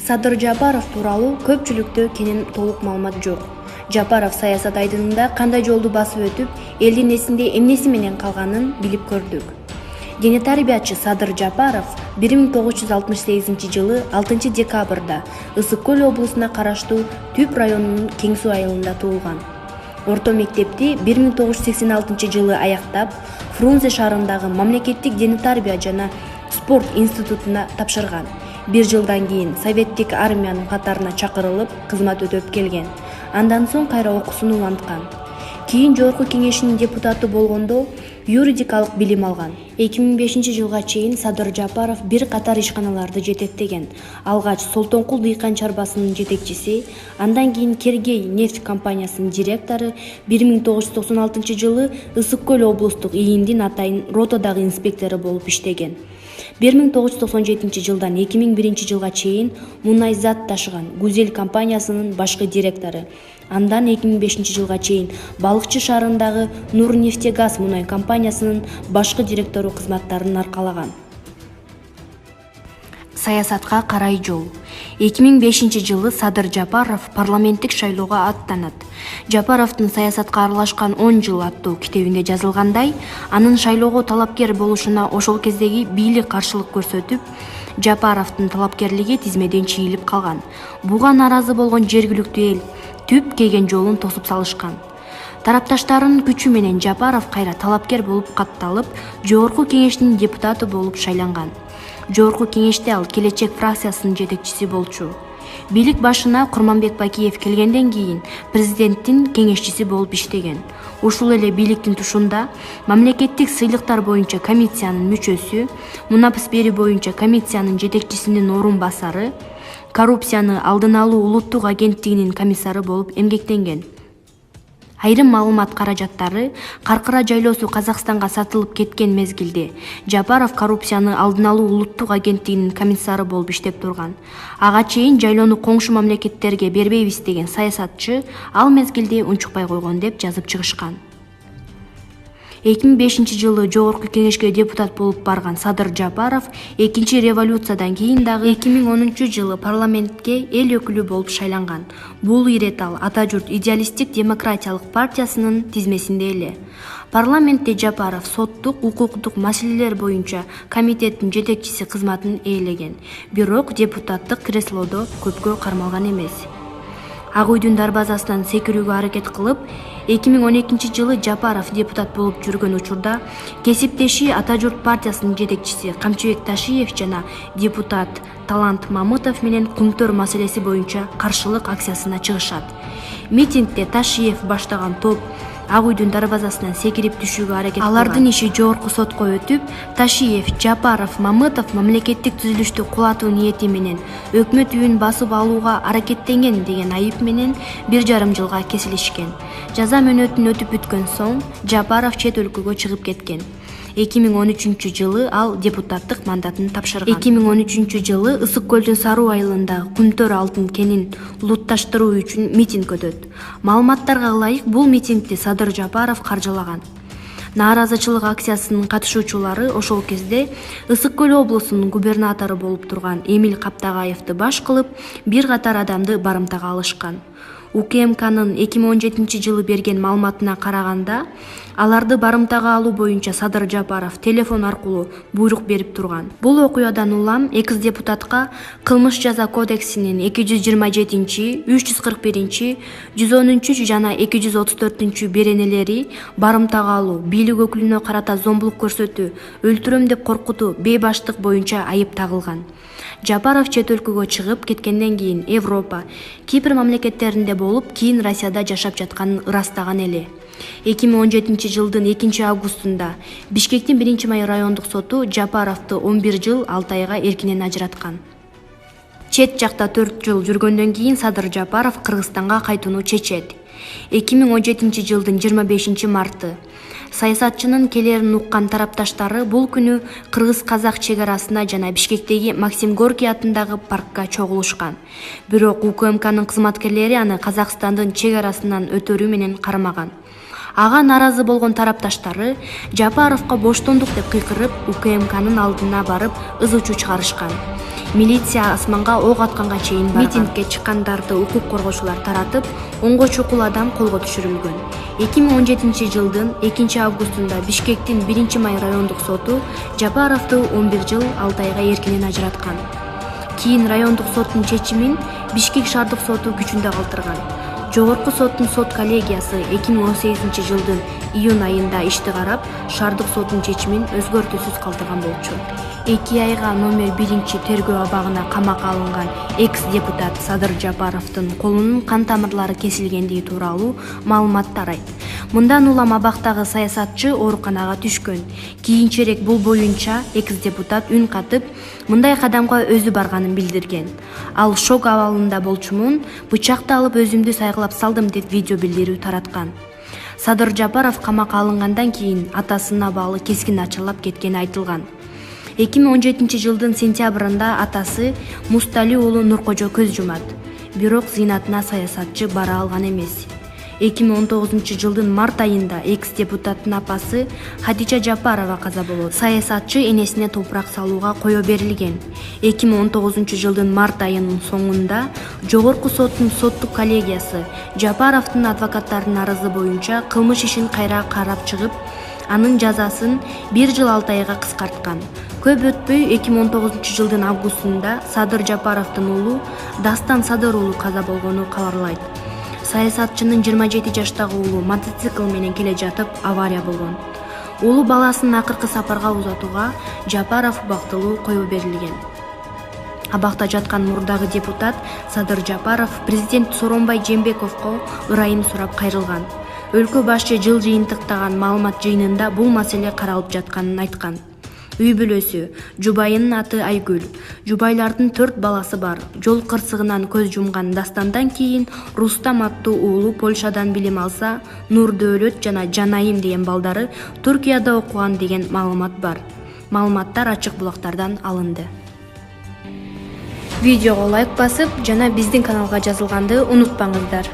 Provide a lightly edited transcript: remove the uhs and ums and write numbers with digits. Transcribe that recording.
Садыр Жапаров тууралуу көпчүлүктө кенен толук маалымат жок. Жапаров саясат айдынында кандай жолду басып өтүп, элдин эсинде эмнеси менен калганын билип көрдүк. Дене тарбиячы Садыр Жапаров 1968 жылы 6 декабрда Ысык Көл облусуна караштуу Түп районунун Кең Суу айылында туулган. Орто мектепти 1986 жылы аяктап, Фрунзе шаарындагы мамлекеттик дене тарбия жана спорт институтуна тапшырган. 1 жылдан кийин советтик армиянын катарына чакырылып, кызмат өтөп келген. Андан соң кайра окуусун уланткан. Кийин Жогорку Кеңешинин депутаты болгондо юридикалык билим алган. 2005 жылга чейин Садыр Жапаров бир катар ишканаларды жетектеген. Алгач Солтонкул дыйкан чарбасынын жетекчиси, андан кийин Кергей нефть компаниясынын директору, 1996 жылы Ысык Көл облустук ИИНдин атайын ротодагы инспектору болуп иштеген. 1997 жылдан 2001 жылга чейин мунай зат ташыган Гузель компаниясынын башкы директору. Андан 2005 жылга чейин Балыкчы шаарындагы Нурнефтегаз мунай компаниясынын башкы директору кызматтарын аркалаган. Саясатка карай жол. 2005 жылы Садыр Жапаров парламенттик шайлоого аттанат. Жапаровдун саясатка аралашкан 10 жыл аттуу китебинде жазылгандай, анын шайлоого талапкер болушуна ошол кездеги бийлик каршылык көрсөтүп, Жапаровдун талапкерлиги тизмеден чийилип калган. Буга нааразы болгон жергиликтүү эл Түп келген жолун тосуп салышкан. Тарапташтарынын күчү менен Жапаров кайра талапкер болуп катталып, Жогорку Кеңештин депутаты болуп шайланган. Жогорку Кеңеште ал Келечек фракциясынын жетекчиси болчу. Бийлик башына Курманбек Бакиев келгенден кийин президенттин кеңешчиси болуп иштеген. Ушул эле бийликтин тушунда мамлекеттик сыйлыктар боюнча комиссиянын мүчөсү, мунапыс берүү боюнча комиссиянын жетекчисинин орун басары, коррупцияны алдын алуу улуттук агенттигинин комиссары болуп эмгектенген. Айрым маалымат каражаттары Каркыра жайлоосу Казакстанга сатылып кеткен мезгилде Жапаров коррупцияны алдын алуу улуттук агенттигинин комиссары болуп иштеп турган. Ага чейин жайлоону коңшу мамлекеттерге бербейбиз деген саясатчы ал мезгилде унчукпай койгон деп жазып чыгышкан. 2005 жылы Жогорку Кеңешке депутат болуп барган Садыр Жапаров 2 революциядан кийин дагы 2010 жылы парламентке эл өкүлү болуп шайланган. Бул ирет ал Ата журт идеалисттик демократиялык партиясынын тизмесинде эле. Парламентте Жапаров соттук, укуктук маселелер боюнча комитеттин жетекчиси кызматын ээлеген. Бирок депутаттык креслодо көпкө кармалган эмес. Ак үйдүн дарбазасынан секирүүгө аракет кылып, 2012 жылы Жапаров депутат болуп жүргөн учурда кесиптеши Ата журт партиясынын жетекчиси Камчыбек Ташиев жана депутат Талант Мамытов менен кумтөр маселеси боюнча каршылык акциясына чыгышат. Митингде Ташиев баштаган топ Ак үйдүн дарбазасынан секирип түшүүгө аракет кылган. Алардын иши жогорку сотко өтүп, Ташиев, Жапаров, Мамытов мамлекеттик түзүлүштү кулатуу ниети менен өкмөт үйүн басып алууга аракеттенген деген айып менен 1,5 жылга кесилишкен. Жаза мөөнөтүн өтүп бүткөн соң Жапаров чет өлкөгө чыгып кеткен. 2013 жылы ал депутаттык мандатын тапшырган. 2013 жылы Ысык Көлдүн Саруу айылындагы Кумтөр алтын кенин лутташтыруу үчүн митинг өтөт. Маалыматтарга ылайык, бул митингди Садыр Жапаров каржылаган. Нааразычылык акциясынын катышуучулары ошол кезде Ысык Көл облусунун губернатору болуп турган Эмил Каптагаевди баш кылып, бир катар адамды барымтага алышкан. УКМКнын 2017 жылы берген маалыматына караганда, аларды барымтага алуу боюнча Садыр Жапаров телефон аркылуу буйрук берип турган. Бул окуядан улам экс депутатка Кылмыш жаза кодексинин 227, 341, 110 жана 234 беренелери барымтага алуу, бийлик өкүлүнө карата зомбулук көрсөтүү, өлтүрөм деп коркутуу, бейбаштык боюнча айып тагылган. Жапаров чет өлкөгө чыгып кеткенден кийин Европа, Кипр мамлекеттеринде болуп, кийин Россияда жашап жатканын ырастаган эле. 2017 жылдын 2 августунда Бишкектин 1 май райондук соту Жапаровду 11 жыл 6 айга эркинен ажыраткан. Чет жакта 4 жыл жүргөндөн кийин Садыр Жапаров Кыргызстанга кайтууну чечет. 2017 жылдын 25 марты саясатчынын келерин уккан тарапташтары бул күнү Кыргыз-Казак чек арасына жана Бишкектеги Максим Горький атындагы паркка чогулушкан. Бирок УКМКнын кызматкерлери аны Казакстандын чек арасынан өтөрүү менен кармаган. Ага наразы болгон тарапташтары Жапаровго боштондук деп кыйкырып, УКМКнын алдына барып ызы чуу чыгарышкан. Милиция асманга ок атканга чейин митингге чыккандарды укук коргоочулар таратып, 10 чукул адам колго түшүрүлгөн. 2017 жылдын 2 августунда Бишкектин 1 май райондук соту Жапаровду 11 жыл 6 айга эркинен ажыраткан. Кийин райондук соттун чечимин Бишкек шаардык соту күчүндө калтырган. Жогорку соттун сот коллегиясы 2018 жылдын июнь айында ишти карап, шаардык соттун чечимин өзгөртүүсүз калтырган болчу. 2 айга номер 1 тергөө абагына камакка алынган экс-депутат Садыр Жапаровдун колунун кан тамырлары кесилгендиги тууралуу маалымат тарайт. Мындан улам абактагы саясатчы ооруканага түшкөн. Кийинчерээк бул боюнча экс-депутат үн катып, мындай кадамга өзү барганын билдирген. Ал шок абалында болчумун, бычакты алып өзүмдү сайгылап салдым деп видео билдирүү тараткан. Садыр Жапаров камакка алынгандан кийин атасына баалы кескин ачалап кеткени айтылган. 2017 жылдын сентябрында атасы Мустали уулу Нуркожо көз жумат. Бирок зыйнатына саясатчы бара алган эмес. 2019 жылдын март айында экс-депутаттын апасы Хадича Жапарова каза болот. Саясатчы энесине топурак салууга кое берилген. 2019 жылдын март айынын соңунда жогорку соттун соттук коллегиясы Жапаровдун адвокаттарынын арызы боюнча кылмыш ишин кайра карап чыгып, анын жазасын 1 жыл 6 айга кыскарткан. Көп өтпөй 2019 жылдын августунда Садыр Жапаровдун уулу Дастан Садыр уулу каза болгону кабарлайт. Саясатчынын 27 жаштагы уулу мотоцикл менен келе жатып авария болгон. Уулу баласын акыркы сапарга узатууга Жапаров убактылуу кое берилген. Абакта жаткан мурдагы депутат Садыр Жапаров президент Сооронбай Жээнбековго ырайым сурап кайрылган. Өлкө башчы жыл жыйынтыктаган маалымат жыйынында бул маселе каралып жатканын айткан. Үй бүлөсү, жубайынын аты Айгүл. Жубайлардын 4 баласы бар. Жол кырсыгынан көз жумган Дастандан кийин Рустам аттуу уулу Польшадан билим алса, Нур Дөөлөт жана Жанайым деген балдары Туркияда окуган деген маалымат бар. Маалыматтар ачык булактардан алынды. Видеого лайк басып, жана биздин каналга жазылганды унутпаңыздар.